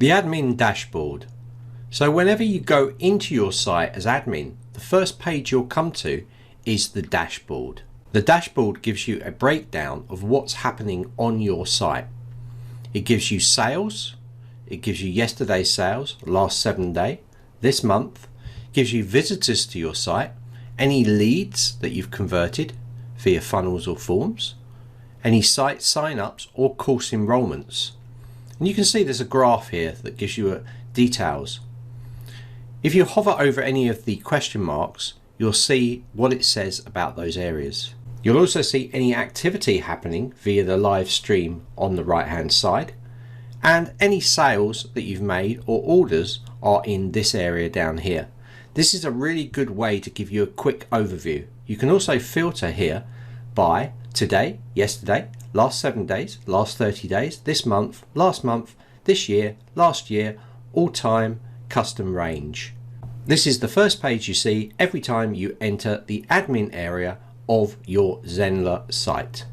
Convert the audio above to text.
The admin dashboard. So whenever you go into your site as admin, the first page you'll come to is the dashboard. The dashboard gives you a breakdown of what's happening on your site. It gives you sales, it gives you yesterday's sales, last 7 days, this month, gives you visitors to your site, any leads that you've converted via funnels or forms, any site signups or course enrollments. And you can see there's a graph here that gives you details. If you hover over any of the question marks, you'll see what it says about those areas. You'll also see any activity happening via the live stream on the right hand side, and any sales that you've made or orders are in this area down here. This is a really good way to give you a quick overview. You can also filter here by today, yesterday, last 7 days, last 30 days, this month, last month, this year, last year, all time, custom range. This is the first page you see every time you enter the admin area of your Zenler site.